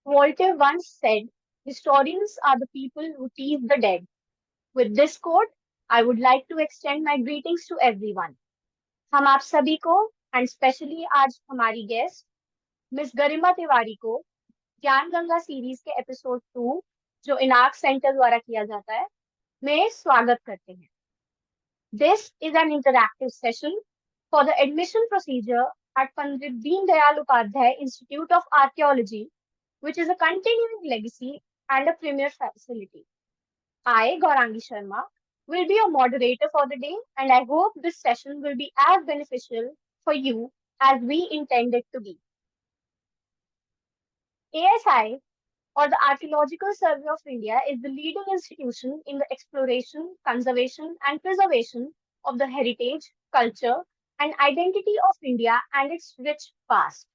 Voltaire once said, historians are the people who tease the dead. With this quote, I would like to extend my greetings to everyone. हम आप सभी को and specially आज हमारी guest miss गरिमा तिवारी को ज्ञान Ganga series के episode 2 जो इनार्क सेंटर द्वारा किया जाता है में स्वागत करते हैं. This is an interactive session for the admission procedure at Pandit Deen Dayal Upadhyaya Institute of Archaeology, which is a continuing legacy and a premier facility. I, Gaurangi Sharma, will be your moderator for the day, and I hope this session will be as beneficial for you as we intend it to be. ASI, or the Archaeological Survey of India, is the leading institution in the exploration, conservation, and preservation of the heritage, culture, and identity of India and its rich past.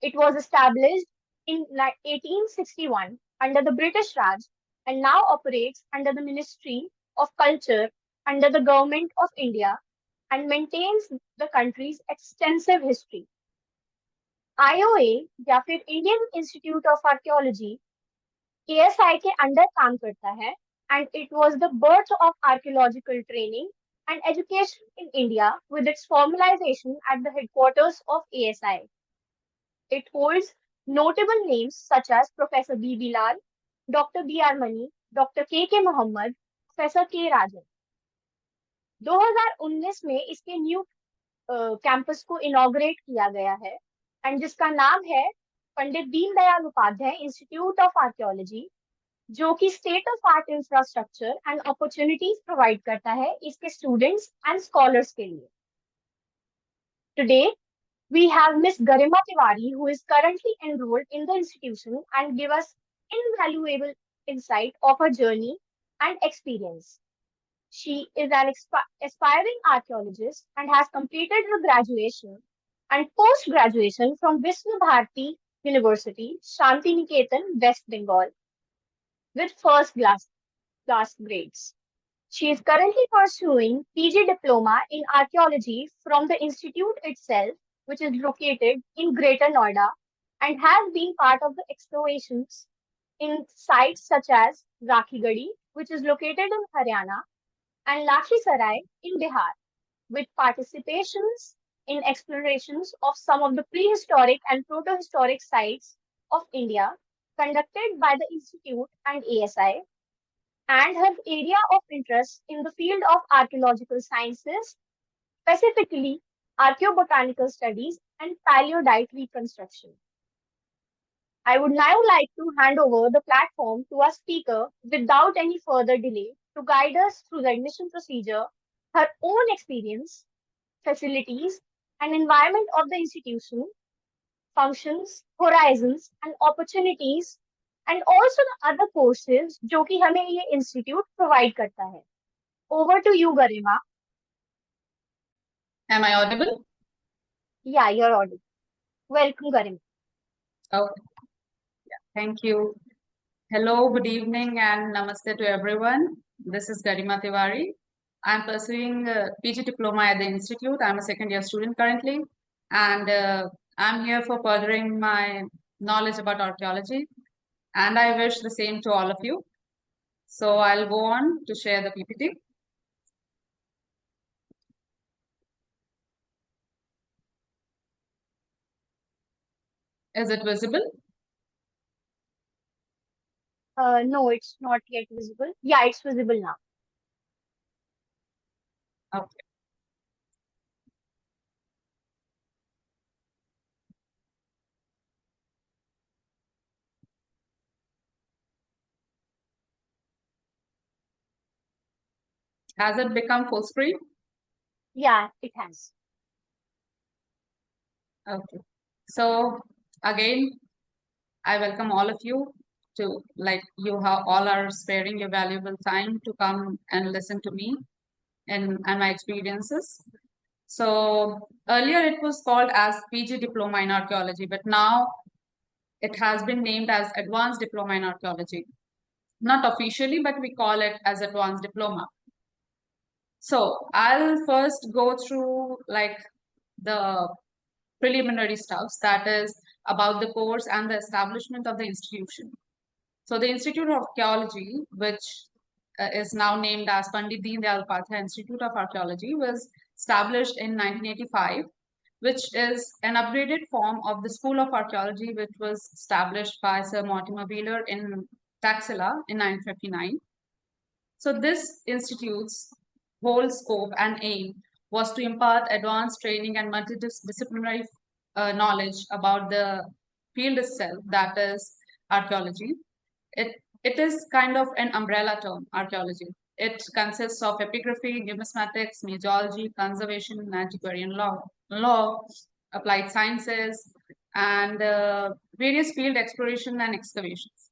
It was established in 1861 under the British Raj and now operates under the Ministry of Culture under the Government of India and maintains the country's extensive history. IOA या फिर Indian institute of archaeology ASI के under काम करता है and it was the birth of archaeological training and education in India with its formalization at the headquarters of ASI. It holds notable names such as Professor B.B. Lal, Dr. B.R. Mani, Dr. K.K. Mohammed, Professor K. Rajan. 2019 में इसके new campus को inaugurate किया गया है and जिसका नाम है Pandit Deendayal Upadhyay institute of archaeology, जो कि state of art infrastructure and opportunities provide करता है इसके स्टूडेंट्स एंड स्कॉलर्स के लिए. Today we have Miss Garima Tiwari, who is currently enrolled in the institution and give us invaluable insight of her journey and experience. She is an aspiring archaeologist and has completed her graduation and post-graduation from Vishnu Bharati University, Shantiniketan, West Bengal, with class grades. She is currently pursuing PG Diploma in Archaeology from the institute itself, which is located in Greater Noida and has been part of the excavations in sites such as Rakhigadi, which is located in Haryana, and Lakhisarai in Bihar, with participations in explorations of some of the prehistoric and protohistoric sites of India conducted by the Institute and ASI, and her area of interest in the field of archaeological sciences, specifically archaeobotanical studies and paleodite reconstruction. I would now like to hand over the platform to our speaker without any further delay to guide us through the admission procedure, her own experience, facilities, and environment of the institution, functions, horizons, and opportunities, and also the other courses जो कि हमें ये institute provide करता है. Over to you, Garima. Am I audible? Yeah, you're audible. Welcome, Garima. Okay. Yeah, thank you. Hello, good evening, and namaste to everyone. This is Garima Tiwari. I'm pursuing a PG diploma at the institute. I'm a second year student currently, and I'm here for furthering my knowledge about archaeology. And I wish the same to all of you. So I'll go on to share the PPT. Is it visible? No, it's not yet visible. Yeah, it's visible now. Okay. Has it become full screen? Yeah, it has. Okay. So again, I welcome all of you to you have all are sparing your valuable time to come and listen to me and my experiences. So earlier it was called as PG Diploma in Archaeology, but now it has been named as Advanced Diploma in Archaeology. Not officially, but we call it as Advanced Diploma. So I'll first go through the preliminary stuffs, that is about the course and the establishment of the institution. So the Institute of Archaeology, which is now named as Pandit Deen Dayal Upadhyaya Institute of Archaeology, was established in 1985, which is an upgraded form of the School of Archaeology, which was established by Sir Mortimer Wheeler in Taxila in 1959. So this institute's whole scope and aim was to impart advanced training and multidisciplinary knowledge about the field itself, that is archaeology. It is kind of an umbrella term, archaeology. It consists of epigraphy, numismatics, meteorology, conservation, and antiquarian law, applied sciences, and various field exploration and excavations.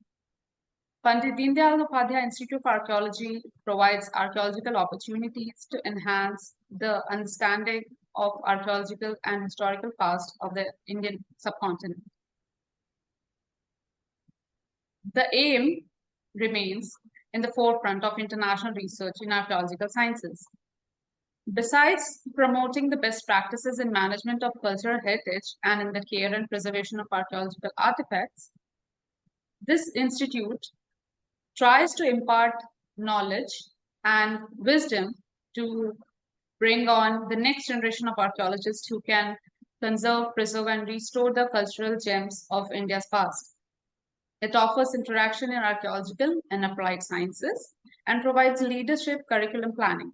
Pandit Deen Dayal Upadhyaya Institute of Archaeology provides archaeological opportunities to enhance the understanding of archaeological and historical past of the Indian subcontinent. The aim remains in the forefront of international research in archaeological sciences. Besides promoting the best practices in management of cultural heritage and in the care and preservation of archaeological artifacts, this institute tries to impart knowledge and wisdom to bring on the next generation of archaeologists who can conserve, preserve, and restore the cultural gems of India's past. It offers interaction in archaeological and applied sciences and provides leadership curriculum planning.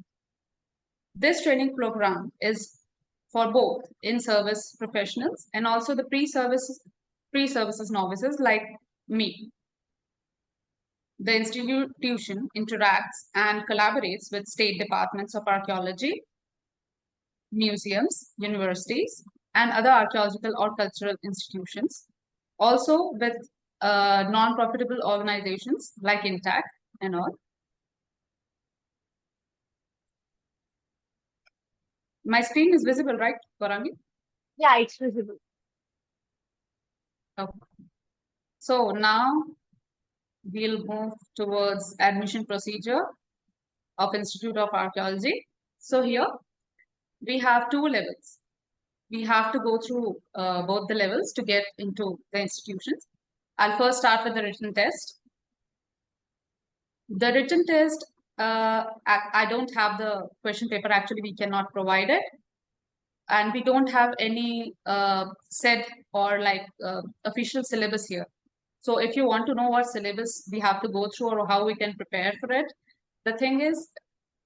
This training program is for both in-service professionals and also the pre-services novices like me. The institution interacts and collaborates with state departments of archaeology, museums, universities, and other archaeological or cultural institutions. Also with non-profitable organizations like Intact and all. My screen is visible, right, Gaurami? Yeah, it's visible. Okay. So now we'll move towards admission procedure of Institute of Archaeology. So here we have two levels. We have to go through both the levels to get into the institutions. I'll first start with the written test. The written test, I don't have the question paper. Actually, we cannot provide it. And we don't have any set or like official syllabus here. So if you want to know what syllabus we have to go through or how we can prepare for it, the thing is,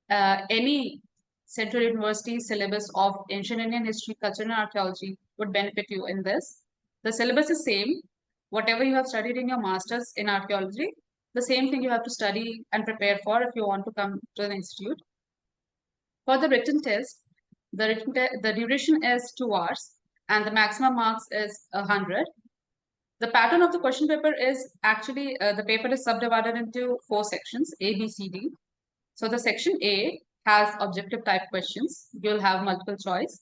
any Central University syllabus of Ancient Indian History, Culture and Archaeology would benefit you in this. The syllabus is same. Whatever you have studied in your master's in archaeology, the same thing you have to study and prepare for if you want to come to the institute. For the written test, the duration is 2 hours and the maximum marks is 100. The pattern of the question paper is actually, the paper is subdivided into 4 sections, A, B, C, D. So the section A has objective type questions. You'll have multiple choice.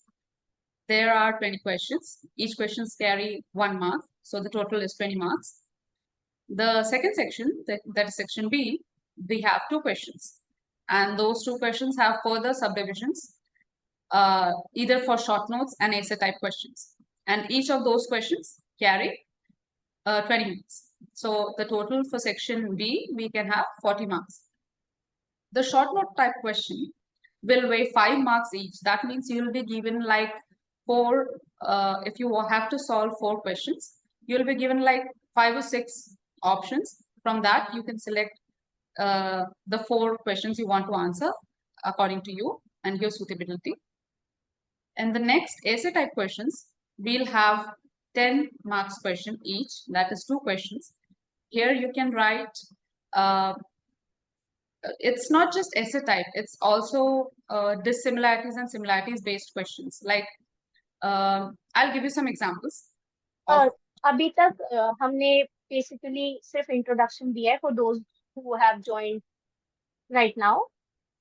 There are 20 questions. Each questions carry 1 mark. So the total is 20 marks. The second section, that is section B, we have 2 questions. And those 2 questions have further subdivisions, either for short notes and essay type questions. And each of those questions carry 20 marks. So the total for section B, we can have 40 marks. The short note type question will weigh 5 marks each. That means you will be given like 4, if you have to solve 4 questions, you'll be given like 5 or 6 options. From that, you can select the 4 questions you want to answer according to you and your suitability. And the next essay type questions, we'll have 10 marks question each, that is 2 questions. Here you can write, it's not just essay type, it's also dissimilarities and similarities based questions. Like, I'll give you some examples. अभी तक हमने basically सिर्फ introduction दिया है for those who have joined right now,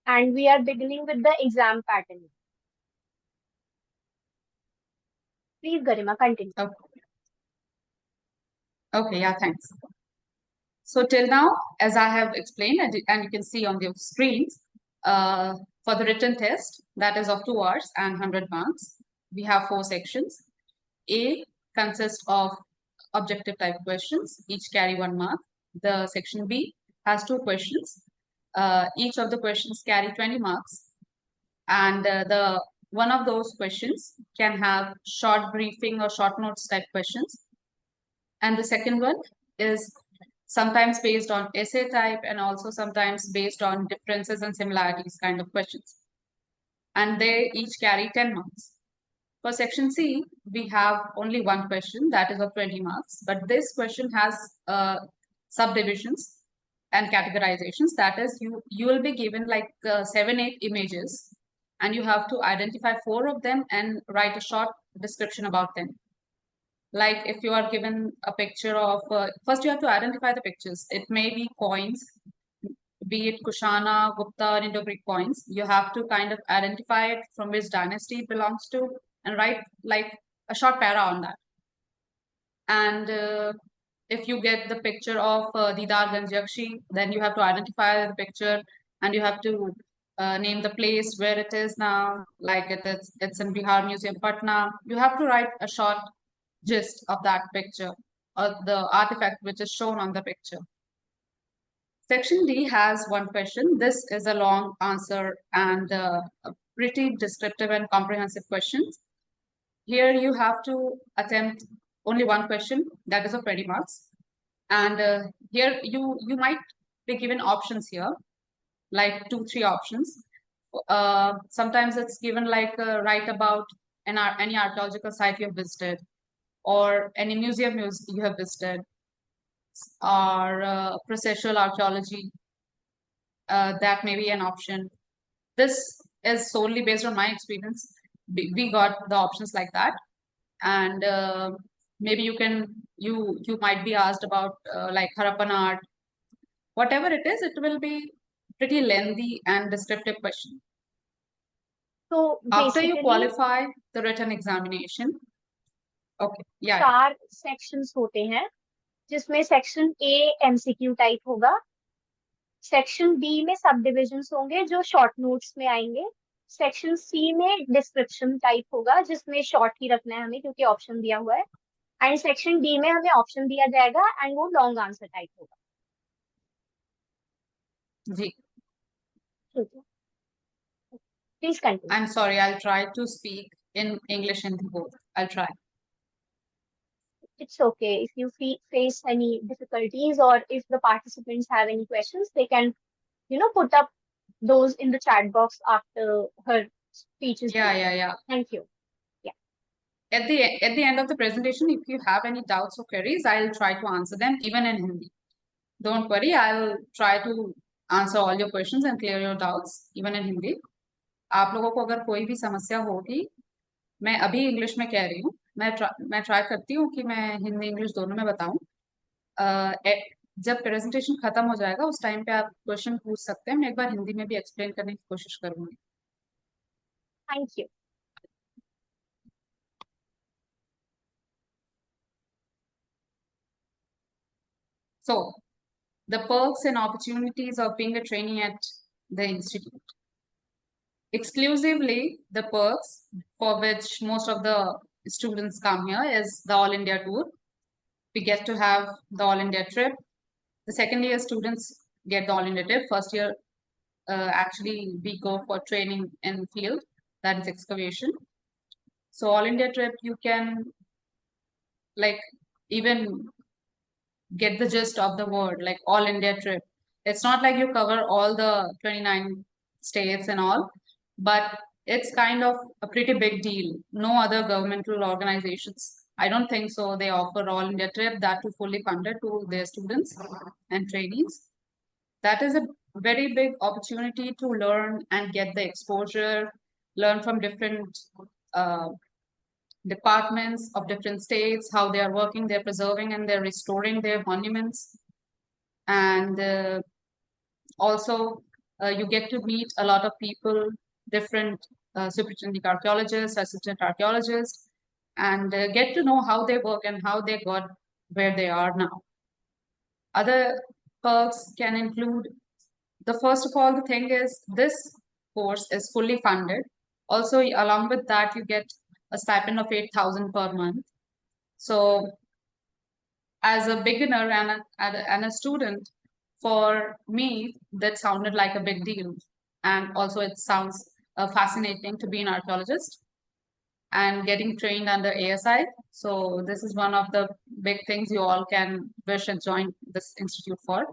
and we are beginning with the exam pattern. Please, Garima, continue. Okay, yeah, thanks. So till now, as I have explained, and you can see on the screens, for the written test, that is of 2 hours and 100 marks, we have 4 sections. A consists of objective type questions, each carry 1 mark. The section B has 2 questions. Each of the questions carry 20 marks. And the one of those questions can have short briefing or short notes type questions. And the second one is sometimes based on essay type and also sometimes based on differences and similarities kind of questions. And they each carry 10 marks. For section C, we have only one question that is of 20 marks, but this question has subdivisions and categorizations. That is, you will be given like 7-8 images, and you have to identify 4 of them and write a short description about them. Like if you are given a picture of, first you have to identify the pictures. It may be coins, be it Kushana, Gupta, or Indo-Greek coins. You have to kind of identify it from which dynasty it belongs to and write like a short para on that. And if you get the picture of Didar Ganjakshi, then you have to identify the picture and you have to name the place where it is now, like it's in Bihar Museum, Patna. You have to write a short gist of that picture or the artifact which is shown on the picture. Section D has one question. This is a long answer and a pretty descriptive and comprehensive question. Here you have to attempt only one question, that is of 20 marks. And here you might be given options here, like 2-3 options. Sometimes it's given like write about any archaeological site you have visited, or any museum you have visited, or processual archaeology. That may be an option. This is solely based on my experience. We got the options like that, and maybe you might be asked about like Harappan art. Whatever it is, it will be pretty lengthy and descriptive question. So After you basically, qualify the written examination, okay, yeah, 4 sections होते हैं, जिसमें section A MCQ type होगा, section B में सब divisions होंगे जो short notes में आएंगे, सेक्शन सी में डिस्क्रिप्शन टाइप होगा जिसमें शॉर्ट ही रखना है हमें क्योंकि ऑप्शन दिया हुआ है, एंड सेक्शन डी में हमें ऑप्शन दिया जाएगा एंड वो लॉन्ग आंसर टाइप होगा. जी. ठीक है, please continue. I'm sorry, I'll try to speak in English and both. I'll try. It's okay if you face any difficulties or if the participants have any questions, they can, put up those in the chat box after her speech is done. Yeah. Thank you. At the end of the presentation, if you have any doubts or queries, I'll try to answer them even in Hindi. Don't worry, I'll try to answer all your questions and clear your doubts even in Hindi. आप लोगों को अगर कोई भी समस्या होगी, मैं अभी इंग्लिश में कह रही हूँ, मैं ट्राई करती हूँ कि मैं हिंदी इंग्लिश दोनों में बताऊँ. जब प्रेजेंटेशन खत्म हो जाएगा उस टाइम पे आप क्वेश्चन पूछ सकते हैं. मैं एक बार हिंदी में भी एक्सप्लेन करने की कोशिश करूंगी. Thank you. So, the perks and opportunities of being a trainee at the institute. Exclusively, the perks for which most of the students come here is the All India tour. We get to have the All India trip. The second year students get the All India trip. First year, actually, we go for training in field, that is excavation. So All India trip, you can like even get the gist of the word, like All India trip. It's not like you cover all the 29 states and all, but it's kind of a pretty big deal. No other governmental organizations, I don't think so, they offer All India trip that to fully funded to their students and trainees. That is a very big opportunity to learn and get the exposure, learn from different departments of different states, how they are working, they're preserving and they're restoring their monuments. And also, you get to meet a lot of people, different superintendent archaeologists, assistant archaeologists, and get to know how they work and how they got where they are now. Other perks can include, the first of all, the thing is this course is fully funded. Also, along with that, you get a stipend of 8,000 per month. So as a beginner and a student, for me, that sounded like a big deal. And also, it sounds fascinating to be an archaeologist and getting trained under ASI. So, this is one of the big things you all can wish and join this institute for.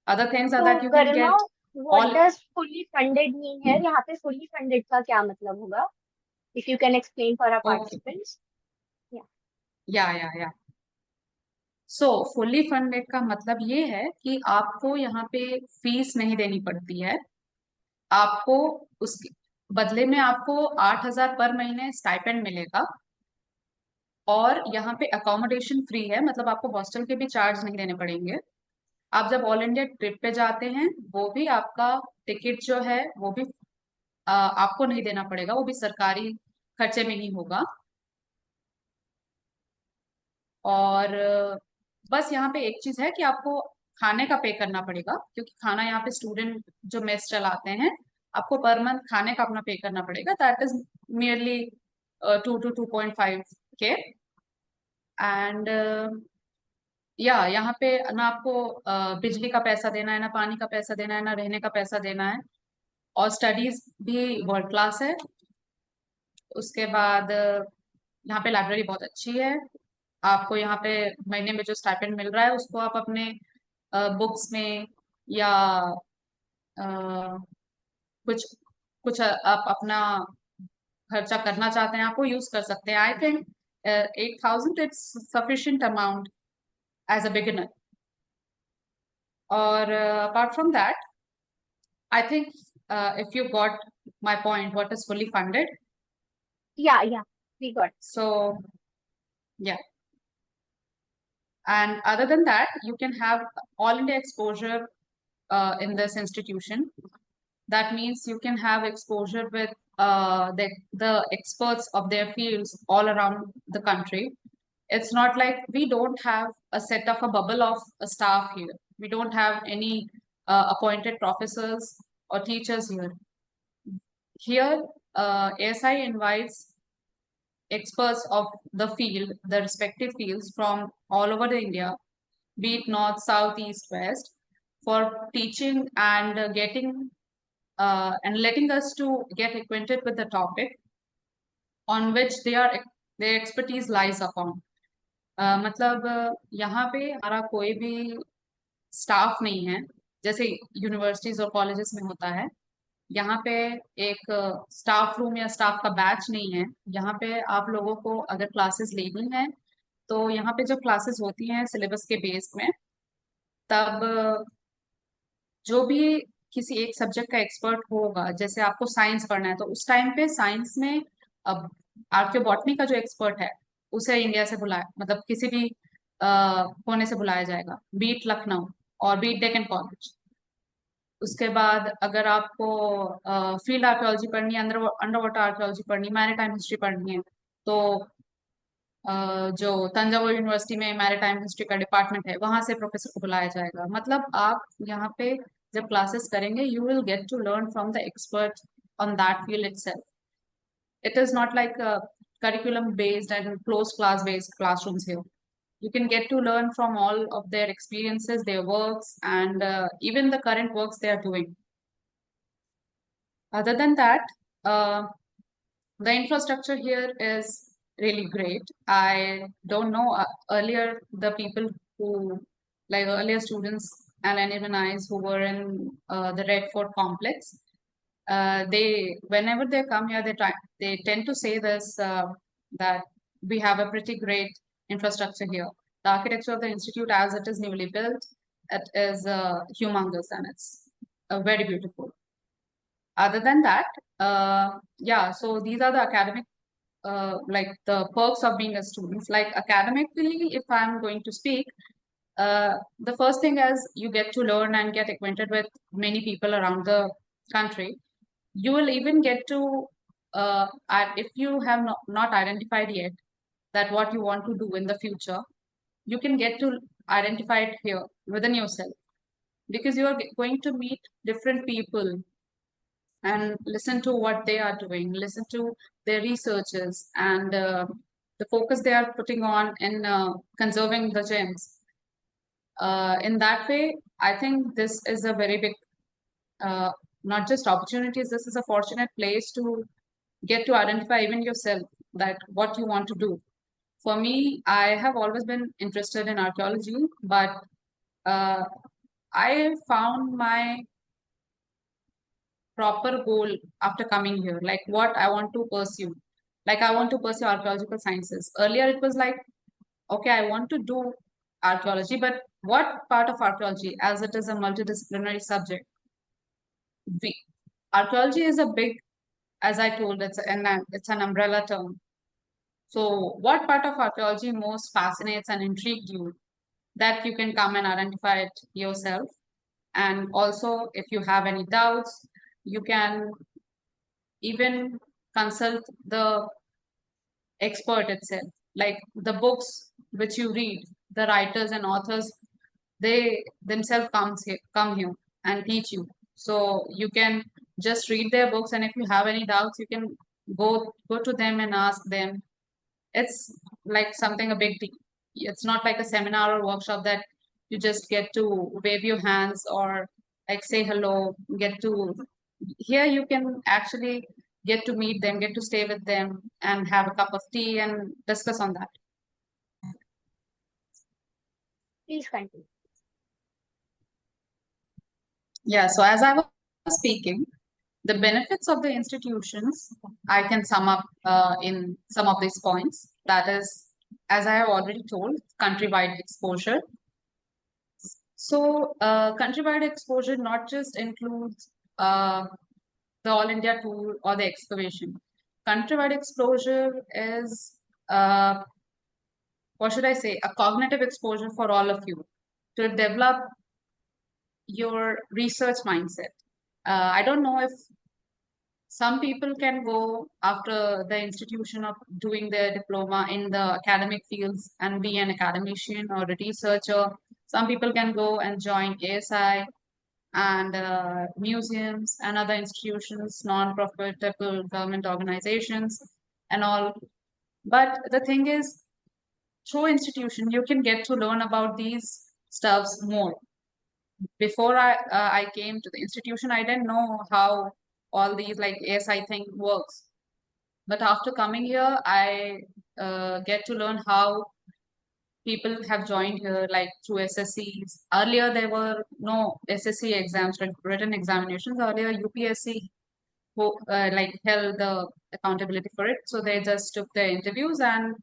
Other things are that So you can Garima, get what all. does fully funded mean here? यहाँ पे fully funded का क्या मतलब होगा? If you can explain for our Okay, participants. Yeah. या सो fully funded का मतलब ये है कि आपको यहाँ पे फीस नहीं देनी पड़ती है। आपको उसके बदले में आपको 8,000 पर महीने स्टाइपेंड मिलेगा। और यहाँ पे अकोमोडेशन फ्री है, मतलब आपको हॉस्टल के भी चार्ज नहीं देने पड़ेंगे। आप जब ऑल इंडिया ट्रिप पे जाते हैं, वो भी आपका टिकट जो है वो भी आपको नहीं देना पड़ेगा, वो भी सरकारी खर्चे में ही होगा। और बस यहाँ पे एक चीज है कि आपको खाने का पे करना पड़ेगा, क्योंकि खाना यहाँ पे स्टूडेंट जो मेस चलाते हैं, आपको पर मंथ खाने का अपना पे करना पड़ेगा। दैट इज नियरली 2 to 2.5 के। एंड या यहाँ पे ना आपको बिजली का पैसा देना है, ना पानी का पैसा देना है, ना रहने का पैसा देना है। और स्टडीज भी वर्ल्ड क्लास है। उसके बाद यहाँ पे लाइब्रेरी बहुत अच्छी है। आपको यहाँ पे महीने में जो स्टाइपेंड मिल रहा है उसको आप अपने बुक्स में या कुछ कुछ आप अपना खर्चा करना चाहते हैं आपको यूज कर सकते हैं। I think 8,000 it's sufficient amount as a beginner. और apart from that, I think if you got my point what is fully funded. Yeah, yeah, we got. So yeah, and other than that, you can have all India exposure in this institution. That means you can have exposure with the experts of their fields all around the country. It's not like we don't have a set of a bubble of a staff here. We don't have any appointed professors or teachers here. Here, ASI invites experts of the field, the respective fields from all over the India, be it north, south, east, west, for teaching and getting and letting us to get acquainted with the topic on which their expertise lies upon. मतलब यहाँ पे हमारा कोई भी staff नहीं है, जैसे universities और कॉलेजेस में होता है। यहाँ पे एक स्टाफ रूम या स्टाफ का बैच नहीं है। यहाँ पे आप लोगों को अगर क्लासेस लेनी है, तो यहाँ पे जब क्लासेस होती हैं सिलेबस के बेस में, तब जो भी किसी एक सब्जेक्ट का एक्सपर्ट होगा, जैसे आपको साइंस पढ़ना है तो उस टाइम पे साइंस में अब आर्कियोबॉटनी का जो एक्सपर्ट है उसे इंडिया से बुलाया, मतलब किसी भी कोने से बुलाया जाएगा, बीट लखनऊ और बीट डेक्कन कॉलेज। उसके बाद अगर आपको फील्ड आर्कियोलॉजी पढ़नी है, अंडर वाटर आर्कियोलॉजी पढ़नी, मैरीटाइम हिस्ट्री पढ़नी है, तो जो तंजावुर यूनिवर्सिटी में मैरीटाइम हिस्ट्री का डिपार्टमेंट है, वहां से प्रोफेसर को बुलाया जाएगा। मतलब आप यहाँ पे जब क्लासेस करेंगे, you will get to learn from the expert on that field itself. It is not like a curriculum based and closed class based classrooms here. You can get to learn from all of their experiences, their works, and even the current works they are doing. Other than that, uh, the infrastructure here is really great. I don't know earlier the people who, like earlier students and even I who were in the Red Fort complex, they whenever they come here they tend to say this, that we have a pretty great infrastructure here. The architecture of the institute as it is newly built, it is humongous and it's very beautiful. Other than that, yeah, so these are the academic, like the perks of being a student. Like academically, if I'm going to speak, the first thing is you get to learn and get acquainted with many people around the country. You will even get to, if you have not identified yet that what you want to do in the future, you can get to identify it here within yourself, because you are going to meet different people and listen to what they are doing, listen to their researches, and the focus they are putting on in conserving the gems. In that way, I think this is a very big, uh, not just opportunities, this is a fortunate place to get to identify even yourself that what you want to do. For me, I have always been interested in archaeology, but uh, I found my proper goal after coming here, like what I want to pursue. Like I want to pursue archaeological sciences. Earlier, it was like, okay, I want to do archaeology, but what part of archaeology, as it is a multidisciplinary subject? We, archaeology is a big, as I told, it's an umbrella term. So, what part of archaeology most fascinates and intrigued you that you can come and identify it yourself? And also, if you have any doubts, you can even consult the expert itself. Like the books which you read, the writers and authors, they themselves come here and teach you. So you can just read their books, and if you have any doubts, you can go to them and ask them. It's like something a big deal. It's not like a seminar or workshop that you just get to wave your hands or like say hello, get to here you can actually get to meet them, get to stay with them and have a cup of tea and discuss on that. Please continue. Yeah, so as I was speaking, the benefits of the institutions, I can sum up in some of these points. That is, as I have already told, countrywide exposure. So, countrywide exposure not just includes the All India tour or the excavation. Countrywide exposure is, what should I say, a cognitive exposure for all of you to develop your research mindset. I don't know if some people can go after the institution of doing their diploma in the academic fields and be an academician or a researcher. Some people can go and join ASI and museums and other institutions, non-profitable government organizations and all. But the thing is, through institution, you can get to learn about these stuffs more. Before I came to the institution, I didn't know how all these like ASI thing works. But after coming here, I get to learn how people have joined here, like through SSCs. Earlier, there were no SSC exams, like written examinations. Earlier, UPSC who like held the accountability for it. So they just took the interviews, and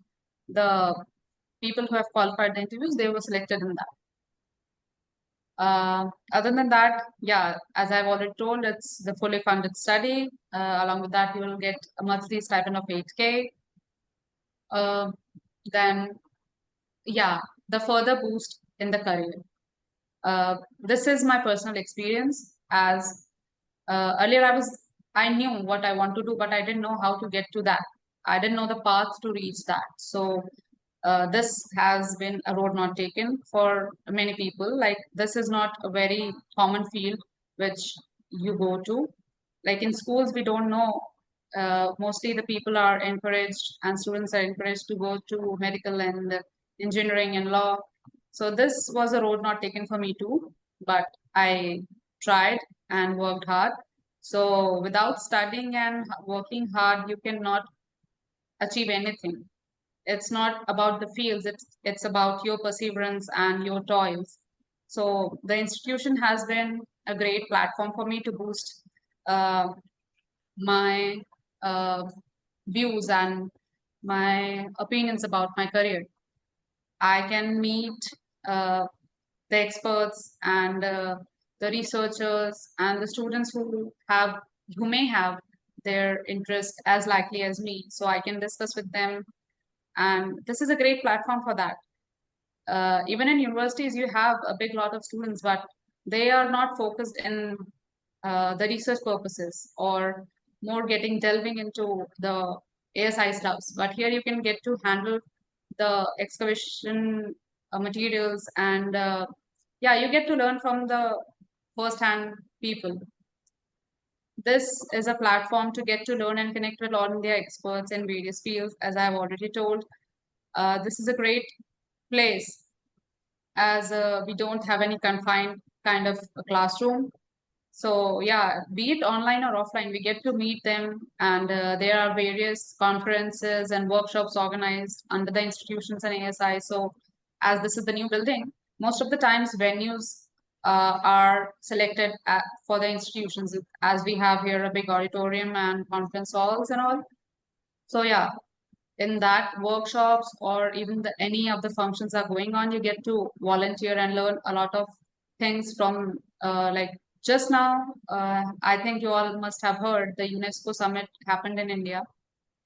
the people who have qualified the interviews, they were selected in that. Other than that, yeah, as I've already told, it's the fully funded study. Along with that, you will get a monthly stipend of 8K. Uh, then, yeah, the further boost in the career. This is my personal experience as earlier I knew what I want to do, but I didn't know how to get to that. I didn't know the path to reach that. So this has been a road not taken for many people. Like this is not a very common field which you go to. Like in schools, we don't know. Mostly the people are encouraged and students are encouraged to go to medical and engineering and law. So this was a road not taken for me too, but I tried and worked hard. So without studying and working hard, you cannot achieve anything. It's not about the fields, it's about your perseverance and your toils. So the institution has been a great platform for me to boost uh, my uh, views and my opinions about my career. I can meet uh, the experts and the researchers and the students who may have their interest as likely as me, so I can discuss with them, and this is a great platform for that. Even in universities, you have a big lot of students, but they are not focused in the research purposes or more getting delving into the ASI stuffs. But here you can get to handle the excavation materials and yeah, you get to learn from the first-hand people. This is a platform to get to learn and connect with all India experts in various fields, as I've already told. This is a great place as we don't have any confined kind of a classroom. So yeah, be it online or offline, we get to meet them, and there are various conferences and workshops organized under the institutions and ASI. So as this is the new building, most of the times venues are selected for the institutions, as we have here a big auditorium and conference halls and all. So yeah, in that workshops or even any of the functions are going on, you get to volunteer and learn a lot of things from like just now. I think you all must have heard the UNESCO summit happened in India,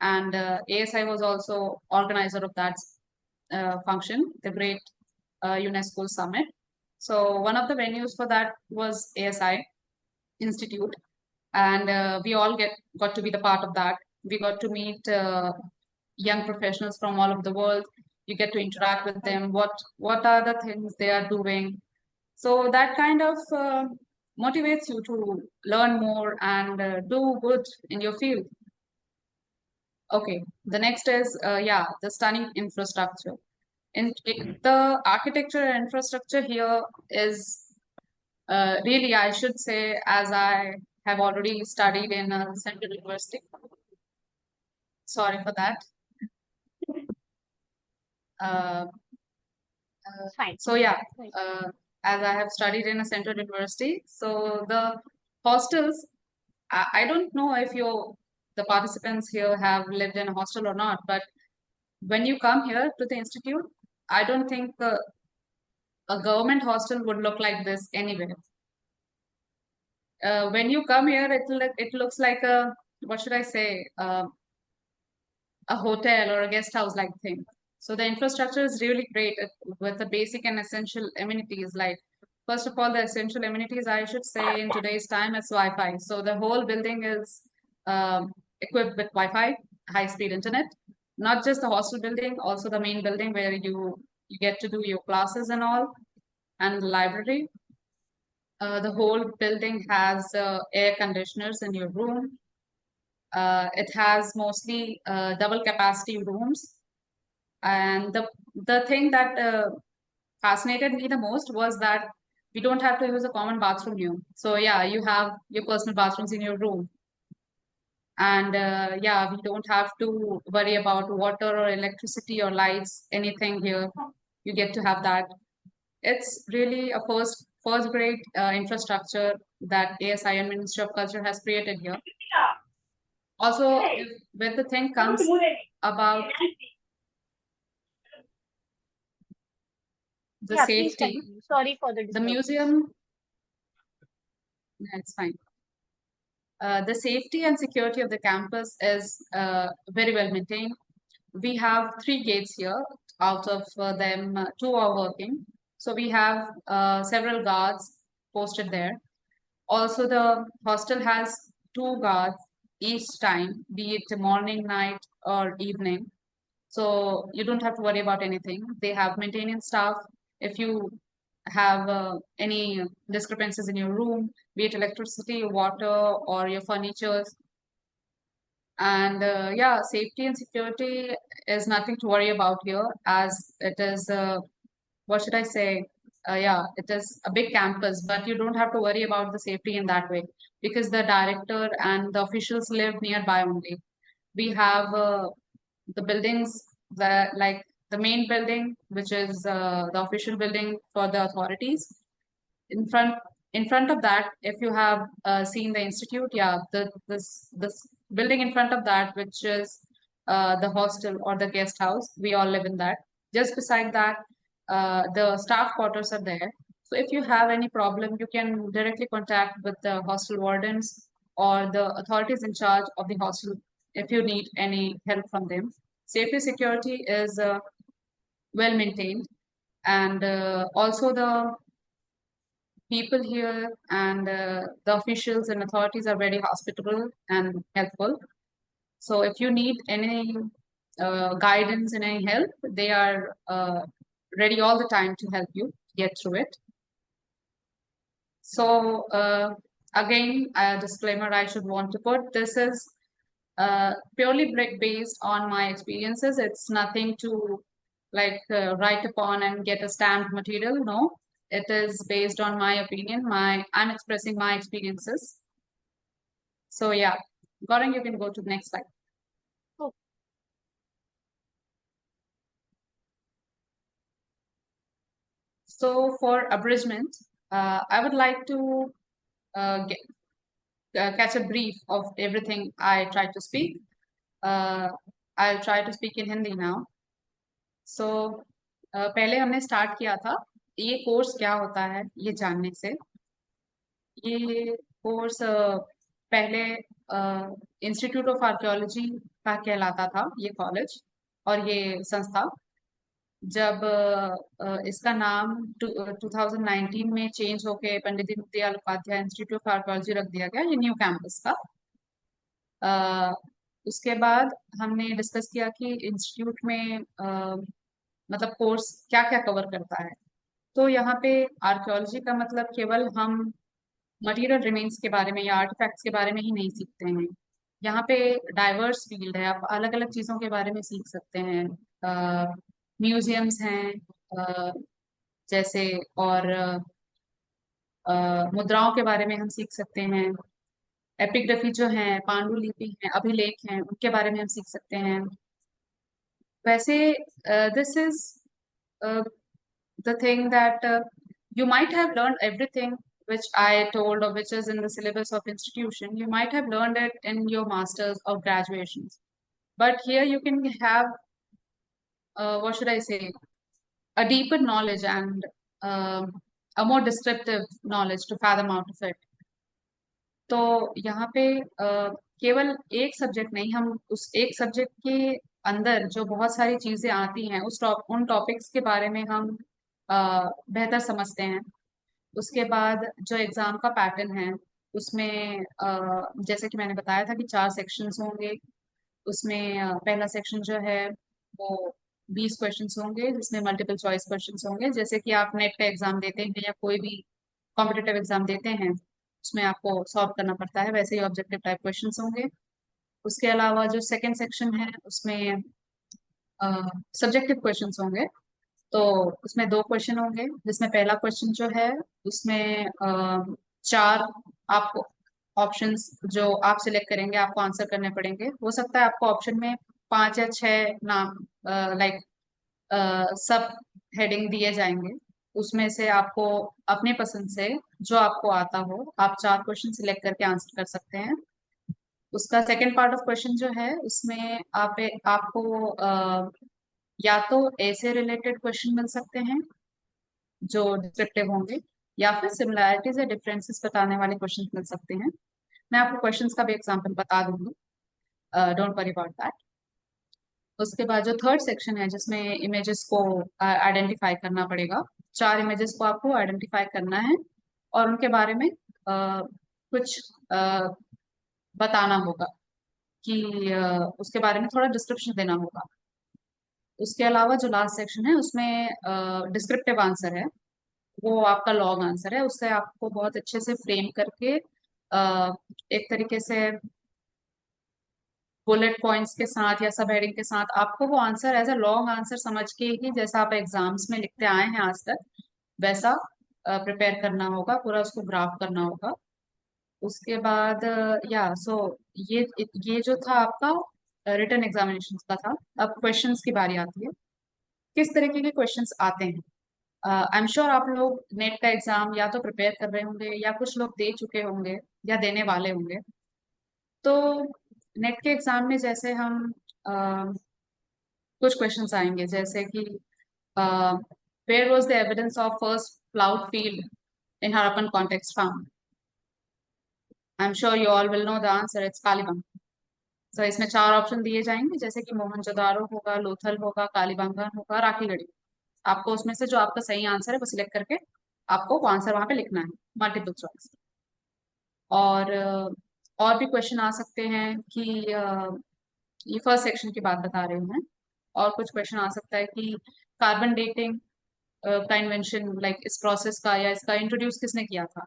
and ASI was also organizer of that function, the great UNESCO summit. So one of the venues for that was ASI Institute, and we all got to be the part of that. We got to meet young professionals from all over the world. You get to interact with them. What are the things they are doing? So that kind of motivates you to learn more and do good in your field. Okay, the next is yeah, the stunning infrastructure. The architecture and infrastructure here is really, I should say, as I have already studied in a central university. Sorry for that. Uh, It's fine. so yeah, Right. as I have studied in a central university, so the hostels, I don't know if the participants here have lived in a hostel or not, but when you come here to the institute, I don't think a government hostel would look like this anywhere. When you come here, it looks like a, what should I say, a hotel or a guest house like thing. So the infrastructure is really great with the basic and essential amenities. Like, first of all, the essential amenities, I should say, in today's time is Wi-Fi. So the whole building is equipped with Wi-Fi, high-speed internet. Not just the hostel building, also the main building where you get to do your classes and all, and the library. The whole building has air conditioners in your room. It has mostly double capacity rooms. And the thing that fascinated me the most was that we don't have to use a common bathroom here. So yeah, you have your personal bathrooms in your room. And yeah, we don't have to worry about water or electricity or lights, anything here. You get to have that. It's really a first grade infrastructure that ASI and Ministry of Culture has created here. Also, when the thing comes about the Yeah, please safety, continue. Sorry for the the disturbance. museum, it's fine. The safety and security of the campus is very well maintained. We have three gates here. Out of them, two are working. So we have several guards posted there. Also, the hostel has two guards each time, be it morning, night, or evening. So you don't have to worry about anything. They have maintenance staff. If you have any discrepancies in your room, be it electricity, water, or your furniture, and yeah, safety and security is nothing to worry about here, as it is, what should I say? Yeah, it is a big campus, but you don't have to worry about the safety in that way because the director and the officials live nearby only. We have the buildings that, like the main building, which is the official building for the authorities. In front, in front of that, if you have seen the institute, yeah, this building in front of that, which is the hostel or the guest house, we all live in that. Just beside that, the staff quarters are there. So if you have any problem, you can directly contact with the hostel wardens or the authorities in charge of the hostel if you need any help from them. Safety security is well maintained, and also the people here and the officials and authorities are very hospitable and helpful. So if you need any guidance and any help, they are ready all the time to help you get through it. So again, a disclaimer I should want to put: this is purely based on my experiences. It's nothing to write upon and get a stamped material. No, it is based on my opinion. I'm expressing my experiences. So yeah, Gaurang, you can go to the next slide. So, So for abridgment, I would like to catch a brief of everything I tried to speak. Uh, I'll try to speak in Hindi now. So पहले हमने start किया था ये course क्या होता है ये जानने से। ये कोर्स पहले इंस्टीट्यूट ऑफ आर्कियोलॉजी का कहलाता था ये कॉलेज और ये संस्था। जब इसका नाम 2019 में चेंज होके Pandit Deendayal Upadhyay institute of archaeology रख दिया गया ये न्यू कैंपस का। अ, उसके बाद हमने डिस्कस किया कि इंस्टीट्यूट में मतलब कोर्स क्या क्या कवर करता है। तो यहाँ पे आर्कियोलॉजी का मतलब केवल हम मटेरियल रिमेन्स के बारे में या आर्टिफैक्ट्स के बारे में ही नहीं सीखते हैं। यहाँ पे डाइवर्स फील्ड है, आप अलग अलग चीज़ों के बारे में सीख सकते हैं। म्यूजियम्स हैं जैसे, और मुद्राओं के बारे में हम सीख सकते हैं। एपिग्राफी जो है, पांडुलिपि है, अभिलेख हैं, उनके बारे में हम सीख सकते हैं। वैसे this is the thing that you might have learned everything which I told or which is in the syllabus of institution. You might have learned it in your masters or graduations, but here you can have what should I say, a deeper knowledge and a more descriptive knowledge to fathom out of it. तो यहाँ पे केवल एक subject नहीं, हम उस एक subject के अंदर जो बहुत सारी चीजें आती हैं उन टॉपिक्स के बारे में हम बेहतर समझते हैं। उसके बाद जो एग्जाम का पैटर्न है उसमें जैसे कि मैंने बताया था कि 4 सेक्शंस होंगे। उसमें पहला सेक्शन जो है वो 20 क्वेश्चंस होंगे जिसमें मल्टीपल चॉइस क्वेश्चंस होंगे। जैसे कि आप नेट का एग्जाम देते हैं या कोई भी कॉम्पिटेटिव एग्जाम देते हैं उसमें आपको सॉल्व करना पड़ता है, वैसे ही ऑब्जेक्टिव टाइप क्वेश्चंस होंगे। उसके अलावा जो सेकंड सेक्शन है उसमें सब्जेक्टिव क्वेश्चंस होंगे। तो उसमें 2 क्वेश्चन होंगे जिसमें पहला क्वेश्चन जो है उसमें 4 आपको ऑप्शंस जो आप सिलेक्ट करेंगे आपको आंसर करने पड़ेंगे। हो सकता है आपको ऑप्शन में 5 या 6 नाम लाइक सब हेडिंग दिए जाएंगे, उसमें से आपको अपने पसंद से जो आपको आता हो आप 4 क्वेश्चन सिलेक्ट करके आंसर कर सकते हैं। उसका सेकंड पार्ट ऑफ क्वेश्चन जो है उसमें आपको या तो ए से रिलेटेड क्वेश्चन मिल सकते हैं जो डिस्क्रिप्टिव होंगे, या फिर सिमिलैरिटीज या डिफरेंसेस बताने वाले क्वेश्चन मिल सकते हैं। मैं आपको क्वेश्चंस का भी एग्जांपल बता दूंगी, डोंट वरी अबाउट दैट। उसके बाद जो थर्ड सेक्शन है जिसमें इमेजेस को आइडेंटिफाई करना पड़ेगा, 4 इमेजेस को आपको आइडेंटिफाई करना है और उनके बारे में कुछ बताना होगा कि उसके बारे में थोड़ा डिस्क्रिप्शन देना होगा। उसके अलावा जो लास्ट सेक्शन है उसमें डिस्क्रिप्टिव आंसर है, वो आपका लॉन्ग आंसर है, उससे आपको बहुत अच्छे से फ्रेम करके एक तरीके से बुलेट पॉइंट्स के साथ या सब हेडिंग के साथ आपको वो answer as a long answer समझ के ही जैसा आप एग्जाम्स में लिखते आए हैं आज तक वैसा प्रिपेयर करना होगा, पूरा उसको ग्राफ करना होगा। उसके बाद या सो ये जो था आपका रिटन एग्जामिनेशन का था। अब क्वेश्चंस की बारी आती है, किस तरीके के क्वेश्चंस आते हैं। आई एम श्योर आप लोग नेट का एग्जाम या तो प्रिपेयर कर रहे होंगे या कुछ लोग दे चुके होंगे या देने वाले होंगे। तो नेट के एग्जाम में जैसे हम कुछ क्वेश्चंस आएंगे जैसे कि where was the evidence of first ploughed field in Harappan context found. I am sure you all will know the answer, it's Kalibangan. तो इसमें 4 ऑप्शन दिए जाएंगे जैसे कि मोहनजोदारो होगा, लोथल होगा, कालीबंगन होगा, राखीगढ़ी। आपको उसमें से जो आपका सही आंसर है वो सिलेक्ट करके आपको वो आंसर वहां पे लिखना है, मल्टीपल चॉइस। और और भी क्वेश्चन आ सकते हैं कि ये फर्स्ट सेक्शन की बात बता रही हूँ मैं। और कुछ क्वेश्चन आ सकता है कि कार्बन डेटिंग का इन्वेंशन, लाइक इस प्रोसेस का या इसका इंट्रोड्यूस किसने किया था।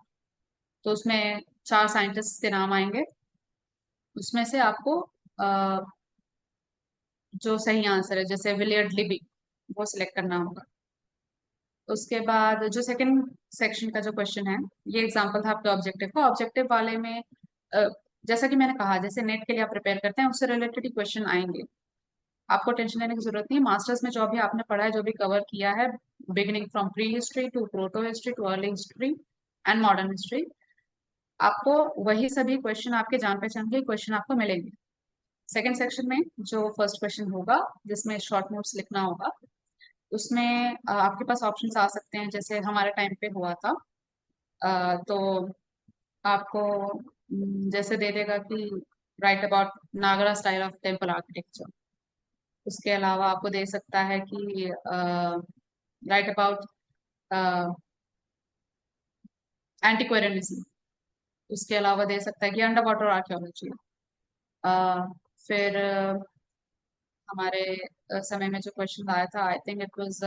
तो उसमें 4 साइंटिस्ट के नाम आएंगे, उसमें से आपको जो सही आंसर है जैसे विलियर्ड लिबी वो सिलेक्ट करना होगा। उसके बाद जो सेकंड सेक्शन का जो क्वेश्चन है, ये एग्जांपल था आपके ऑब्जेक्टिव का। ऑब्जेक्टिव वाले में जैसा कि मैंने कहा, जैसे नेट के लिए आप प्रिपेयर करते हैं उससे रिलेटेड ही क्वेश्चन आएंगे। आपको टेंशन लेने की जरूरत नहीं है। मास्टर्स में जो भी आपने पढ़ा है, जो भी कवर किया है, beginning from prehistory to protohistory to early history and modern history, आपको वही सभी क्वेश्चन, आपके जान पहचान के क्वेश्चन आपको मिलेंगे। सेकेंड सेक्शन में जो फर्स्ट क्वेश्चन होगा, जिसमें शॉर्ट नोट्स लिखना होगा, उसमें आपके पास ऑप्शंस आ सकते हैं, जैसे हमारे टाइम पे हुआ था। तो आपको जैसे दे देगा कि write about Nagara style of temple architecture. उसके अलावा आपको दे सकता है कि राइट अबाउट एंटिक्वेरियनिज्म। उसके अलावा दे सकता है कि अंडर वाटर आर्कियोलॉजी। फिर हमारे समय में जो क्वेश्चन आया था, I think it was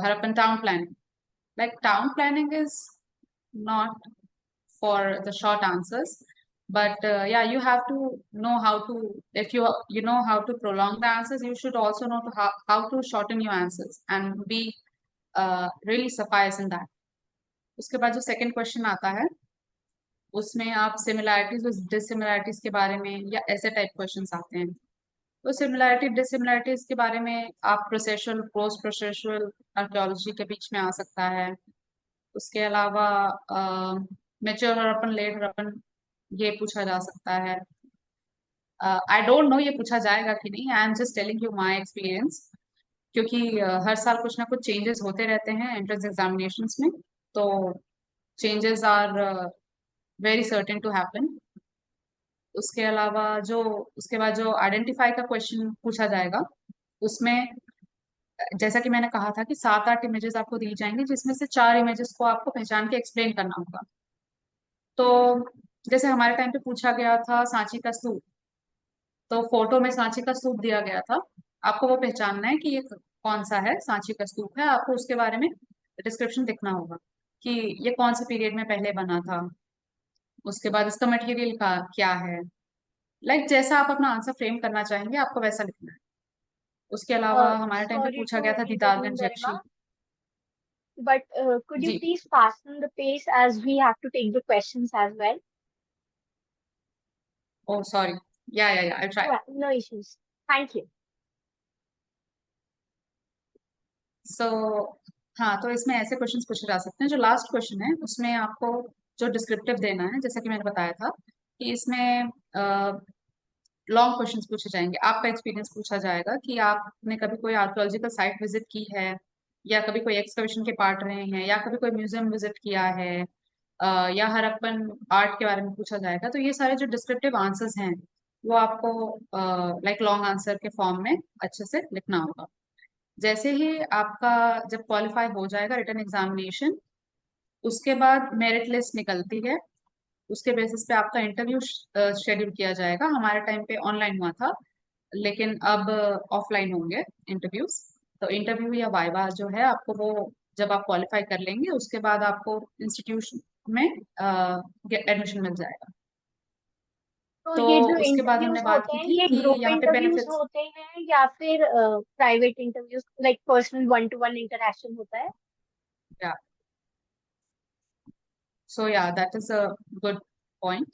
Harappan town planning. Like town planning is not for the short answers, but yeah, you have to know how to, if you know how to prolong the answers, you should also know how to shorten your answers and be really suffice in that. उसके बाद जो second question आता है, उसमें आप similarities और dissimilarities के बारे में या ऐसे टाइप क्वेश्चंस आते हैं। तो सिमिलैरिटी डिसिमिलैरिटीज के बारे में आप प्रोसेसुअल पोस्ट प्रोसेसुअल आर्कियोलॉजी के बीच में आ सकता है। उसके अलावा मेच्योर हड़प्पन लेट हड़प्पन ये पूछा जा सकता है। आई डोंट नो ये पूछा जाएगा कि नहीं, I am just telling you my experience, क्योंकि हर साल कुछ ना कुछ चेंजेस होते रहते हैं एंट्रेंस एग्जामिनेशंस में। तो changes are very certain to happen. उसके अलावा जो उसके बाद जो आइडेंटिफाई का क्वेश्चन पूछा जाएगा, उसमें जैसा कि मैंने कहा था कि 7-8 इमेजेस आपको दी जाएंगी, जिसमें से 4 इमेजेस को आपको पहचान के एक्सप्लेन करना होगा। तो जैसे हमारे टाइम पे पूछा गया था सांची का स्तूप, तो फोटो में सांची का स्तूप दिया गया था, आपको वो पहचानना है कि ये कौन सा है, सांची का स्तूप है। आपको उसके बारे में डिस्क्रिप्शन लिखना होगा कि ये कौन से पीरियड में पहले बना था, उसके बाद इसका मटेरियल का क्या है। जैसा आप अपना आंसर फ्रेम करना चाहेंगे, आपको वैसा लिखना है। उसके अलावा हमारे टाइम पे Sorry पूछा गया to था intervene, Didarganj Garima, Yakshi. but could you जी। please fasten the pace as we have to take the questions as well? Oh sorry. Yeah I try. Yeah, no issues. Thank you. So हाँ, तो इसमें ऐसे questions पूछे जा सकते हैं। जो लास्ट क्वेश्चन है उसमें आपको जो डिस्क्रिप्टिव देना है, जैसा कि मैंने बताया था कि इसमें लॉन्ग क्वेश्चंस पूछे जाएंगे। आपका एक्सपीरियंस पूछा जाएगा कि आपने कभी कोई आर्कियोलॉजिकल साइट विजिट की है, या कभी कोई एक्सकर्शन के पार्ट रहे हैं, या कभी कोई म्यूजियम विजिट किया है, या हड़प्पन आर्ट के बारे में पूछा जाएगा। तो ये सारे जो डिस्क्रिप्टिव आंसर्स हैं, वो आपको लॉन्ग आंसर के फॉर्म में अच्छे से लिखना होगा। जैसे ही आपका जब क्वालिफाई हो जाएगा रिटन एग्जामिनेशन, उसके बाद मेरिट लिस्ट निकलती है। उसके बेसिस पे आपका इंटरव्यू शेड्यूल किया जाएगा। हमारे टाइम पे ऑनलाइन हुआ था, लेकिन अब ऑफलाइन होंगे इंटरव्यूज। तो इंटरव्यू या वाइवा जो है, आपको वो जब आप क्वालिफाई कर लेंगे, उसके बाद आपको इंस्टीट्यूशन में एडमिशन मिल जाएगा। तो तो ये जो उसके बाद हमने इंटरव्यूज बात होते की हैं, थी ये कि ग्रुप यहाँ पे इंटरव्यूज बेनिफिट्स। होते हैं या फिर private interviews, like personal one two one interaction होता है? या सो या that is a good point.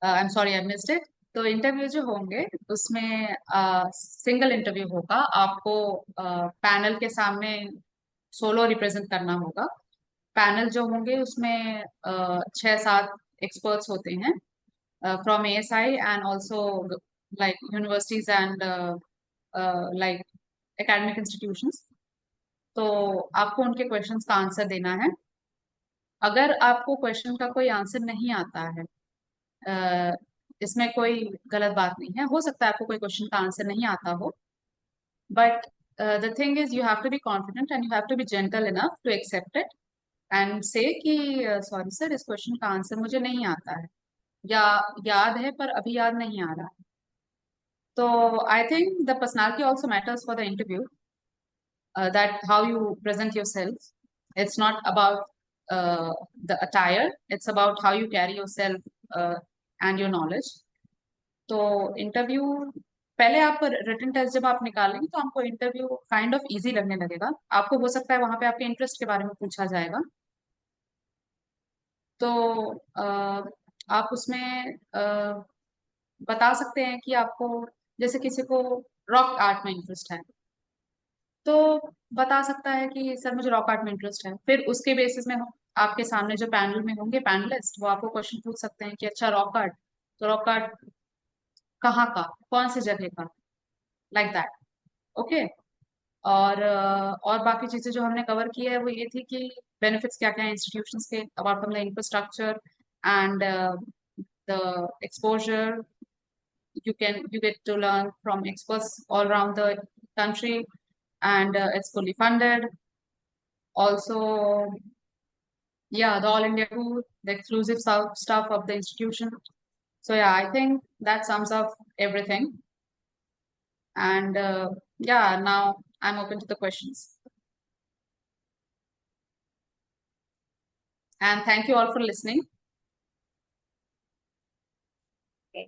I am sorry I missed it. तो इंटरव्यू जो होंगे, उसमें सिंगल इंटरव्यू होगा। आपको पैनल के सामने सोलो रिप्रेजेंट करना होगा। पैनल जो होंगे उसमें 6-7 एक्सपर्ट्स होते हैं from ASI and also universities and academic institutions. तो आपको उनके क्वेश्चंस का आंसर देना है। अगर आपको क्वेश्चन का कोई आंसर नहीं आता है, अ, इसमें कोई गलत बात नहीं है। हो सकता है आपको कोई क्वेश्चन का आंसर नहीं आता हो, but the thing is you have to be confident and you have to be gentle enough to accept it and say कि सॉरी सर, इस क्वेश्चन का आंसर मुझे नहीं आता है, या याद है पर अभी याद नहीं आ रहा। तो I think the personality also matters for the interview, that how you present yourself. It's not about the attire, it's about how you carry yourself and your knowledge. तो इंटरव्यू पहले आप रिटन टेस्ट जब आप निकालेंगे तो आपको interview kind of easy लगने लगेगा। आपको हो सकता है वहां पे आपके इंटरेस्ट के बारे में पूछा जाएगा। तो आप उसमें बता सकते हैं कि आपको, जैसे किसी को रॉक आर्ट में इंटरेस्ट है तो बता सकता है कि सर मुझे रॉक आर्ट में इंटरेस्ट है। फिर उसके बेसिस में आपके सामने जो पैनल में होंगे पैनलिस्ट, वो आपको क्वेश्चन पूछ सकते हैं कि अच्छा रॉक आर्ट, तो रॉक आर्ट कहाँ का, कौन सी जगह का, लाइक दैट। ओके। और बाकी चीजें जो हमने कवर की है वो ये थी कि बेनिफिट्स क्या क्या हैं इंस्टीट्यूशंस के, apart from the infrastructure and the exposure you get to learn from experts all around the country, and it's fully funded. Also, yeah, the all India tour, the exclusive stuff of the institution. So yeah, I think that sums up everything. And yeah, now I'm open to the questions. And thank you all for listening. Okay.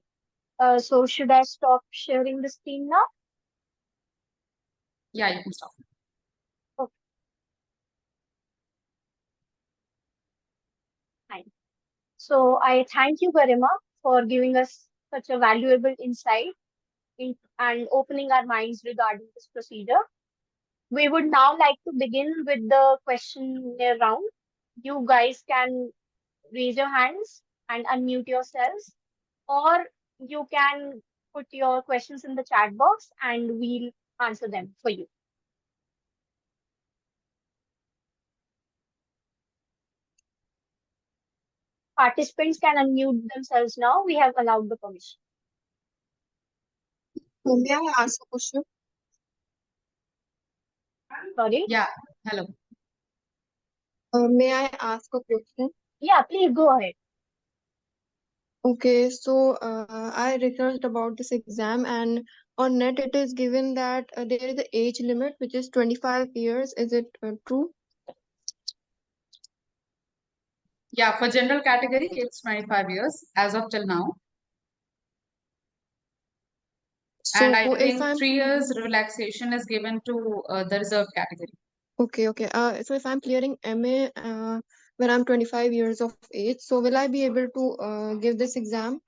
So should I stop sharing the screen now? Yeah, you can stop. Okay, fine. So I thank you, Garima, for giving us such a valuable insight and opening our minds regarding this procedure. We would now like to begin with the questionnaire round. You guys can raise your hands and unmute yourselves, or you can put your questions in the chat box and we'll answer them for you. Participants can unmute themselves now. We have allowed the permission. May I ask a question? Sorry? Yeah, hello. May I ask a question? Yeah, please go ahead. Okay, so I researched about this exam, and on net it is given that there is an age limit which is 25 years. Is it true? Yeah, for general category, it's 25 years as of till now. And So I if think I'm 3 years relaxation is given to the reserved category. okay. So if I'm clearing MA when I'm 25 years of age, so will I be able to give this exam?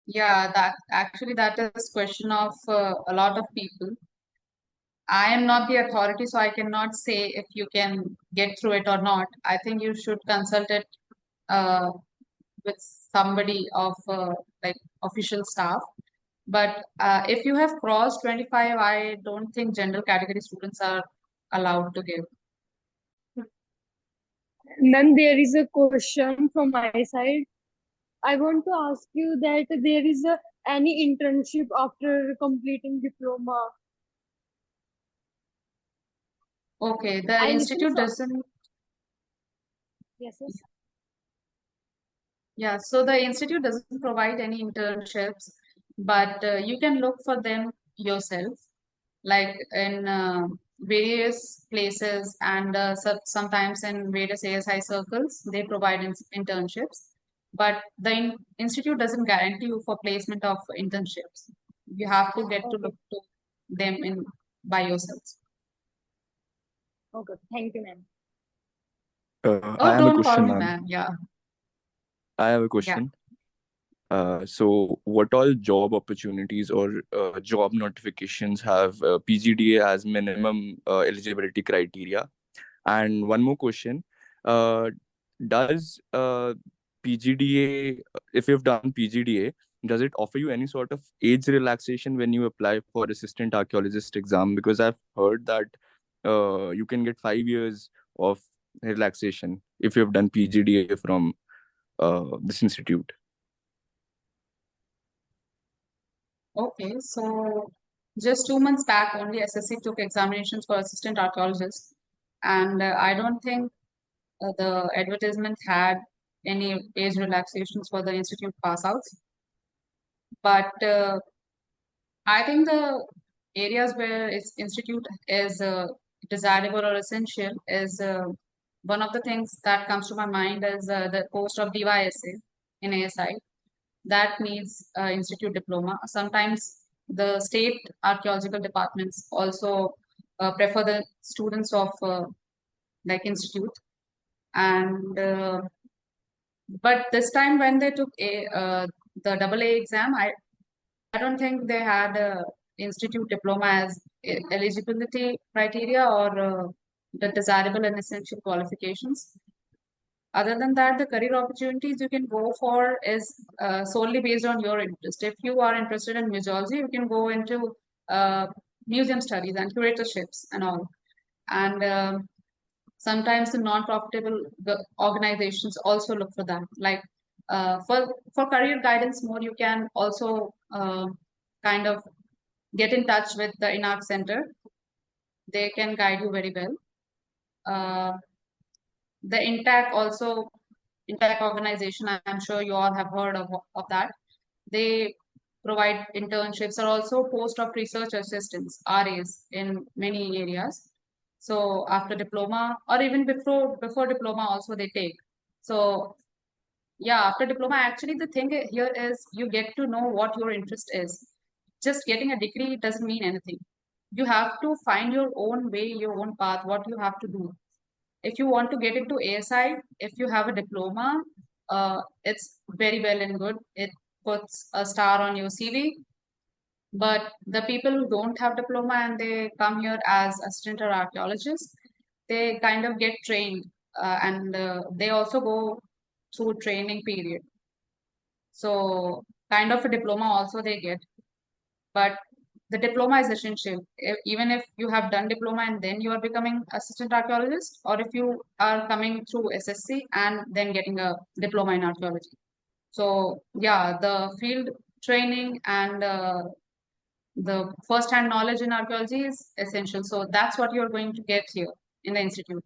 Yeah, that is question of a lot of people. I am not the authority, so I cannot say if you can get through it or not. I think you should consult it uh, with somebody of like official staff. But if you have crossed 25, I don't think general category students are allowed to give. Ma'am, there is a question from my side. I want to ask you that there is any internship after completing diploma. Okay, the I listen institute from doesn't. yes. Yeah, so the institute doesn't provide any internships, but you can look for them yourself, like in various places, and sometimes in various ASI circles, they provide internships. But the institute doesn't guarantee you for placement of internships. You have to get to Okay. look to them in by yourselves. Okay. Thank you, ma'am. Oh, I have a don't call question, me ma'am. ma'am. Yeah, I have a yeah. question. So, what all job opportunities or job notifications have PGDA as minimum eligibility criteria? And one more question: uh, Does PGDA, if you've done PGDA, does it offer you any sort of age relaxation when you apply for assistant archaeologist exam? Because I've heard that you can get 5 years of relaxation if you've done PGDA from this institute. Okay, so just 2 months back, only SSC took examinations for assistant archaeologists, and I don't think the advertisement had any age relaxations for the institute pass outs. But I think the areas where its institute is desirable or essential is one of the things that comes to my mind is the post of DYSA in ASI. that needs institute diploma. Sometimes the state archaeological departments also prefer the students of like institute. And but this time when they took the AA exam, I don't think they had a institute diploma as eligibility criteria or the desirable and essential qualifications. Other than that, the career opportunities you can go for is solely based on your interest. If you are interested in museology, you can go into uh, museum studies and curatorships and all. And sometimes the non-profitable organizations also look for that. Like for career guidance more, you can also kind of get in touch with the Inarch Center. They can guide you very well. The Intac organization, I'm sure you all have heard of that. They provide internships or also post of research assistants, RAs, in many areas. So after diploma or even before diploma also they take. So yeah, after diploma, actually the thing here is you get to know what your interest is. Just getting a degree doesn't mean anything. You have to find your own way, your own path, what you have to do. If you want to get into ASI, if you have a diploma, it's very well and good. It puts a star on your CV. But the people who don't have diploma and they come here as assistant or archaeologists, they kind of get trained and they also go through training period. So kind of a diploma also they get. But the diploma is essential. Even if you have done diploma and then you are becoming assistant archaeologist, or if you are coming through SSC and then getting a diploma in archaeology. So yeah, the field training and the first-hand knowledge in archaeology is essential. So that's what you're going to get here in the institute.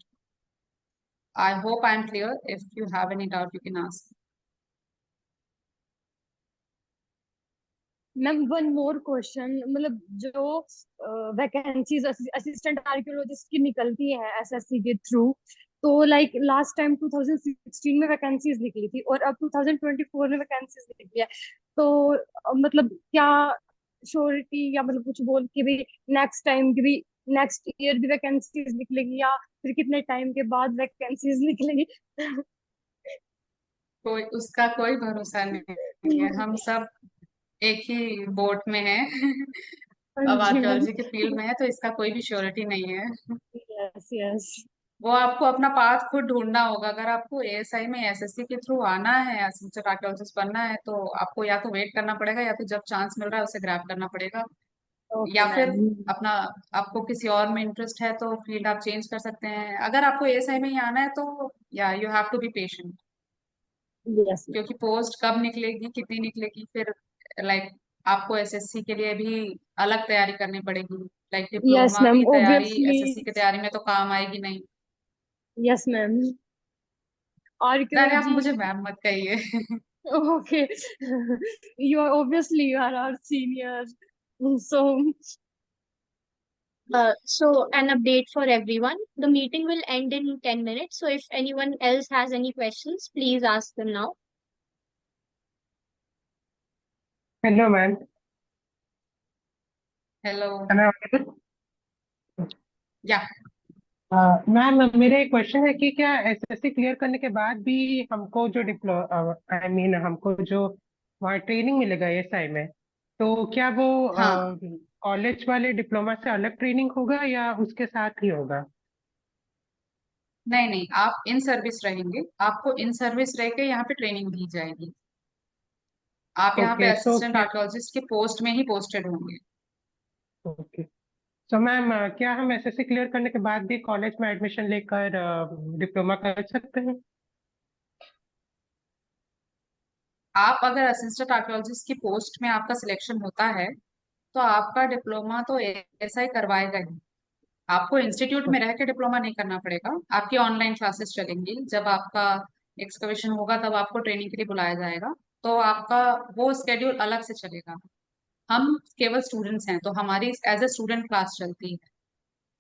I hope I'm clear. If you have any doubt, you can ask. Ma'am one more question, मतलब जो vacancies assistant archaeologist की निकलती हैं SSC के through, तो like last time 2016 में vacancies निकली थी और अब 2024 में वैकेंसीज निकली है, तो मतलब क्या श्योरिटी या मतलब कुछ बोल के भी नेक्स्ट टाइम की भी नेक्स्ट ईयर भी वैकेंसीज निकलेगी या फिर कितने टाइम के बाद वैकेंसीज निकलेगी? कोई उसका कोई भरोसा नहीं है। हम सब एक ही बोट में है। अब जी मैम। आर्कियोलॉजी के फील्ड में है तो इसका कोई भी श्योरिटी नहीं है। Yes yes. वो आपको अपना पाथ खुद ढूंढना होगा। अगर आपको एएसआई में एसएससी के थ्रू आना है, असिस्टेंट आर्कियोलॉजिस्ट बनना है, तो आपको या तो वेट करना पड़ेगा या तो जब चांस मिल रहा है उसे ग्रैब करना पड़ेगा, ओके या फिर मैम। अपना आपको किसी और में इंटरेस्ट है तो फील्ड आप चेंज कर सकते हैं। अगर आपको एएसआई में ही आना है तो या you have to be patient, yes क्योंकि पोस्ट कब निकलेगी कितनी निकलेगी, फिर लाइक आपको एसएससी के लिए भी अलग तैयारी करनी पड़ेगी। लाइक यस डिप्लोमा मैम की तैयारी ऑब्वियसली। एसएससी की तैयारी में तो काम आएगी नहीं। Yes ma'am. अरे आप आर्कियोलॉजी। मुझे मैम मत कहिए। Okay. You are our senior, so So an update for everyone. The meeting will end in 10 minutes. So if anyone else has any questions, please ask them now. Hello, ma'am. Hello. Am I audible? या ma'am मेरा एक question है कि क्या SSC clear करने के बाद भी हमको जो हमको जो वहाँ ट्रेनिंग मिलेगा एएसआई में, तो क्या वो हाँ, कॉलेज वाले डिप्लोमा से अलग ट्रेनिंग होगा या उसके साथ ही होगा? नहीं नहीं, आप इन सर्विस रहेंगे, आपको इन सर्विस रह के यहाँ पे ट्रेनिंग दी जाएगी। आप यहाँ पे ओके सो असिस्टेंट क्या आर्कियोलॉजिस्ट के पोस्ट में ही पोस्टेड होंगे। ओके तो मैम क्या हम एसएससी क्लियर करने के बाद भी कॉलेज में एडमिशन लेकर डिप्लोमा कर सकते हैं? आप अगर असिस्टेंट आर्कियोलॉजिस्ट की पोस्ट में आपका सिलेक्शन होता है तो आपका डिप्लोमा तो एएसआई करवाएगा ही। आपको इंस्टीट्यूट में रह के डिप्लोमा नहीं करना पड़ेगा। आपकी ऑनलाइन क्लासेस चलेंगी। जब आपका एक्सकवेशन होगा तब आपको ट्रेनिंग के लिए बुलाया जाएगा, तो आपका वो स्केड्यूल अलग से चलेगा। हम केवल स्टूडेंट्स हैं तो हमारी एज ए स्टूडेंट क्लास चलती है,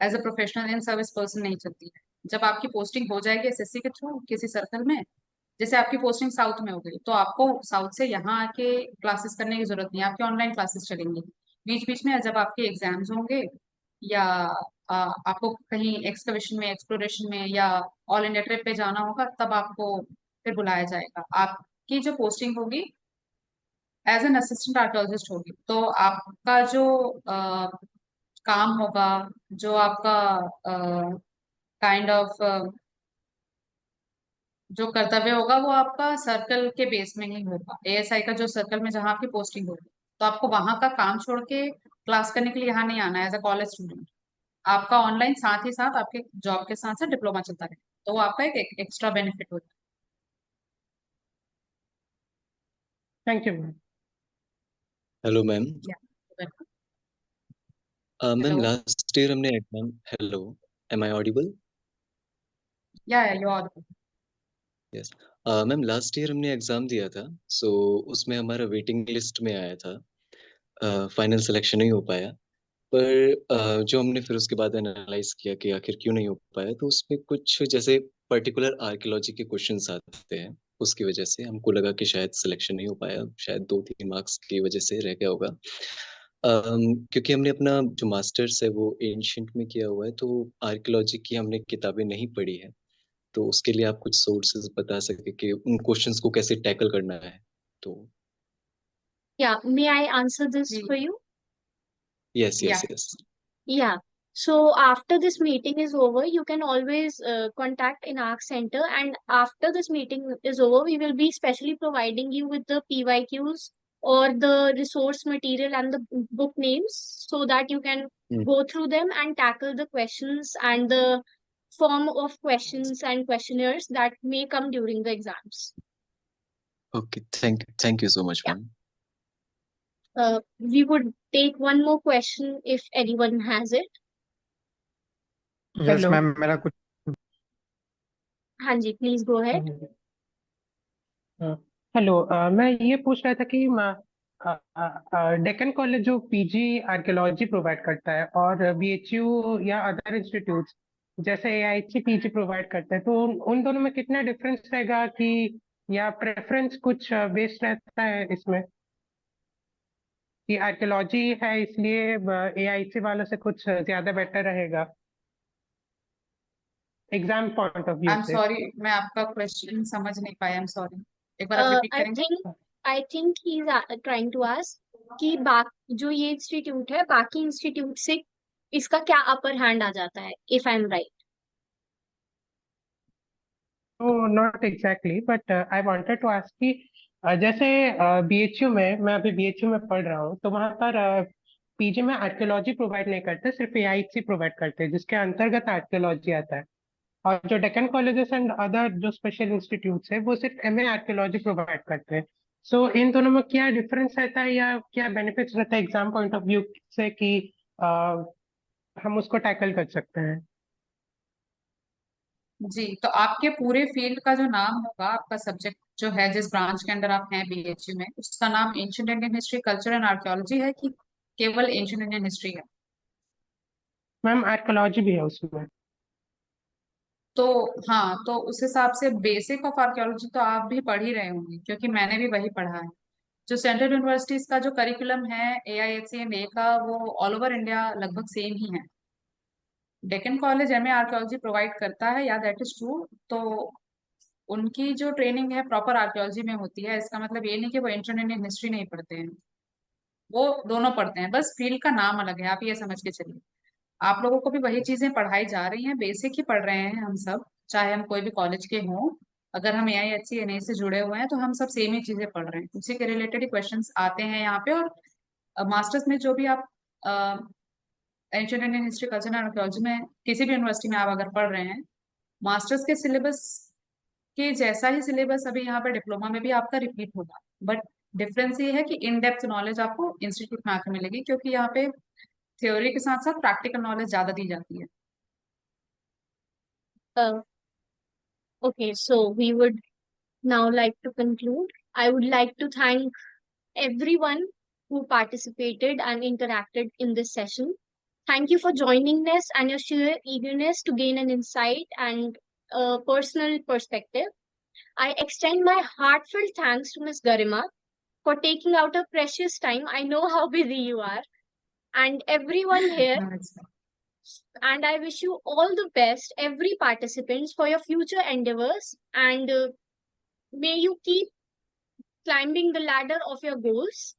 as a professional in service person नहीं चलती है। जब आपकी पोस्टिंग हो जाएगी एसएससी के थ्रू किसी सर्कल में, जैसे आपकी पोस्टिंग साउथ में हो गई तो आपको साउथ से यहाँ आके क्लासेस करने की जरूरत नहीं है, आपकी ऑनलाइन क्लासेस चलेंगी। बीच बीच में जब आपके एग्जाम्स होंगे या आपको कहीं एक्सकर्शन में, एक्सप्लोरेशन में या ऑल इंडिया ट्रिप पे जाना होगा, तब आपको फिर बुलाया जाएगा। आपकी जो पोस्टिंग होगी एज एन असिस्टेंट आर्कियोलॉजिस्ट होगी, तो आपका जो काम होगा, जो आपका काइंड ऑफ जो कर्तव्य होगा वो आपका सर्कल के बेस में ही होगा, एएसआई का जो सर्कल में जहाँ आपकी पोस्टिंग होगी। तो आपको वहां का काम छोड़ के क्लास करने के लिए यहाँ नहीं आना है एज अ कॉलेज स्टूडेंट। आपका ऑनलाइन साथ ही साथ आपके जॉब के साथ साथ डिप्लोमा चलता रहे, तो वो आपका एक एक्स्ट्रा बेनिफिट होता thank you ma'am. Hello ma'am. है। मैम हेलो, लास्ट ईयर हमने exam, hello, am I audible? Yeah you are. Yes. Ma'am last year हमने एग्जाम दिया था, सो उसमें हमारा वेटिंग लिस्ट में आया था, फाइनल सिलेक्शन नहीं हो पाया। पर जो हमने फिर उसके बाद एनालाइज किया कि आखिर क्यों नहीं हो पाया, तो उसमें कुछ जैसे पर्टिकुलर आर्कियोलॉजी के क्वेश्चंस आते हैं, उसकी वजह से हमको लगा कि शायद सिलेक्शन नहीं हो पाया, शायद 2-3 मार्क्स की वजह से रह गया होगा। क्योंकि हमने अपना जो मास्टर्स है वो एंशियंट में किया हुआ है, तो आर्कियोलॉजी की हमने किताबें नहीं पढ़ी है। तो उसके लिए आप कुछ सोर्सेज बता सके कि उन क्वेश्चंस को कैसे टैकल करना है? तो Yeah, may I answer this जी, for you? Yes yeah yes yes. Yeah. So after this meeting is over, you can always contact Inarch Center, and after this meeting is over, we will be specially providing you with the PYQs or the resource material and the book names so that you can go through them and tackle the questions and the form of questions and questionnaires that may come during the exams. Okay, thank you so much Yeah. Ma'am. We would take one more question if anyone has it. Yes hello. Ma'am, मेरा कुछ Hanji, please go ahead. Hello, मैं ये पूछ रहा था कि Deccan college जो PG archaeology provide करता है और बीएचयू या अदर इंस्टीट्यूट्स जैसे एआईसी पीजी प्रोवाइड करते हैं, तो उन दोनों में कितना डिफरेंस रहेगा कि या प्रेफरेंस कुछ बेस्ड रहता है इसमें कि आर्कियोलॉजी है इसलिए एआईसी वालों से कुछ ज्यादा बेटर रहेगा exam point of view I am से? सॉरी, मैं आपका क्वेश्चन समझ नहीं पाया, आई एम सॉरी, एक बार आप रिपीट I करेंगे? think he's trying to ask कि जो ये इंस्टीट्यूट है बाकी इंस्टीट्यूट से इसका क्या अपर हैंड आ जाता है, इफ आई एम राइट। तो not exactly, but I wanted to ask कि जैसे बीएचयू में, मैं अभी बीएचयू में पढ़ रहा हूँ, तो वहाँ पर पीजी में आर्कियोलॉजी प्रोवाइड नहीं करते, सिर्फ एआईसी प्रोवाइड करते हैं जिसके अंतर्गत आर्कियोलॉजी आता है। और जो डेक्कन कॉलेजेस एंड अदर जो स्पेशल इंस्टीट्यूट्स है वो सिर्फ एमए आर्कियोलॉजी प्रोवाइड करते हैं। सो इन दोनों में क्या डिफरेंस रहता है या क्या बेनिफिट्स रहता है एग्जाम पॉइंट ऑफ व्यू से कि हम उसको टैकल कर सकते हैं? जी, तो आपके पूरे फील्ड का जो नाम होगा, आपका सब्जेक्ट जो है, जिस ब्रांच के अंदर आप हैं बीएचयू में, उसका नाम ancient Indian history, culture and archaeology है कि केवल एंशिएंट इंडियन हिस्ट्री है? मैम आर्कियोलॉजी भी है उसमें। तो हाँ, तो उस हिसाब से बेसिक ऑफ आर्कियोलॉजी तो आप भी पढ़ ही रहे होंगे, क्योंकि मैंने भी वही पढ़ा है। जो सेंट्रल यूनिवर्सिटीज का जो करिकुलम है एआईएचसी एंड ए का, वो ऑल ओवर इंडिया लगभग सेम ही है। Deccan college MA archaeology provide करता है, या दैट इज ट्रू। तो उनकी जो ट्रेनिंग है प्रॉपर आर्कियोलॉजी में होती है, इसका मतलब ये नहीं कि वो एंशिएंट इंडियन हिस्ट्री नहीं पढ़ते हैं, वो दोनों पढ़ते हैं, बस फील्ड का नाम अलग है, आप ये समझ के चलिए। आप लोगों को भी वही चीजें पढ़ाई जा रही हैं, बेसिक ही पढ़ रहे हैं हम सब, चाहे हम कोई भी कॉलेज के हों। अगर हम एआईएचसी एनए से जुड़े हुए हैं तो हम सब सेम ही चीजें पढ़ रहे हैं, उसी के रिलेटेड ही क्वेश्चंस आते हैं यहाँ पे। और मास्टर्स में जो भी आप ancient Indian history, culture and archaeology में किसी भी यूनिवर्सिटी में आप अगर पढ़ रहे हैं, मास्टर्स के सिलेबस के जैसा ही सिलेबस अभी यहाँ पे डिप्लोमा में भी आपका रिपीट होगा। बट डिफरेंस ये है कि इन डेप्थ नॉलेज आपको इंस्टीट्यूट में आकर मिलेगी, क्योंकि यहाँ पे थ्योरी के साथ साथ प्रैक्टिकल नॉलेज ज्यादा दी जाती है। Okay, so we would now like to conclude. I would like to thank everyone who participated and interacted in this session. Thank you for joining us and your sheer eagerness to gain an insight and a personal perspective. I extend my heartfelt thanks to Ms. Garima for taking out her precious time. I know how busy you are, and everyone here. And I wish you all the best, every participants, for your future endeavors. And may you keep climbing the ladder of your goals.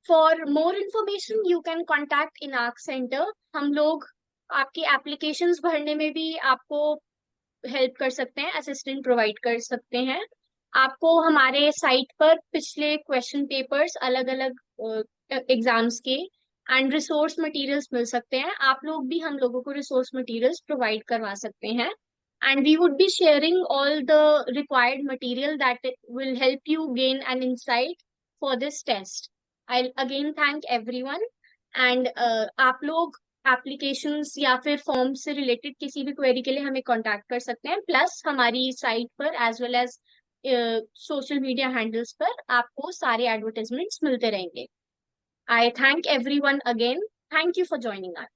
For more information, you can contact Inarch Center. हम लोग आपकी applications भरने में भी आपको help कर सकते हैं, असिस्टेंट प्रोवाइड कर सकते हैं. आपको हमारे साइट पर पिछले क्वेश्चन पेपर्स अलग अलग एग्जाम्स के एंड रिसोर्स मटेरियल्स मिल सकते हैं. आप लोग भी हम लोगों को रिसोर्स मटेरियल्स प्रोवाइड करवा सकते हैं. And we would be sharing all the required material that will help you gain an insight for this test. I'll again thank everyone. And आप लोग एप्लीकेशंस या फिर फॉर्म से रिलेटेड किसी भी क्वेरी के लिए हमें कांटेक्ट कर सकते हैं. प्लस हमारी साइट पर as well as social media handles पर आपको सारे एडवर्टाइजमेंट्स मिलते रहेंगे. I thank everyone again. Thank you for joining us.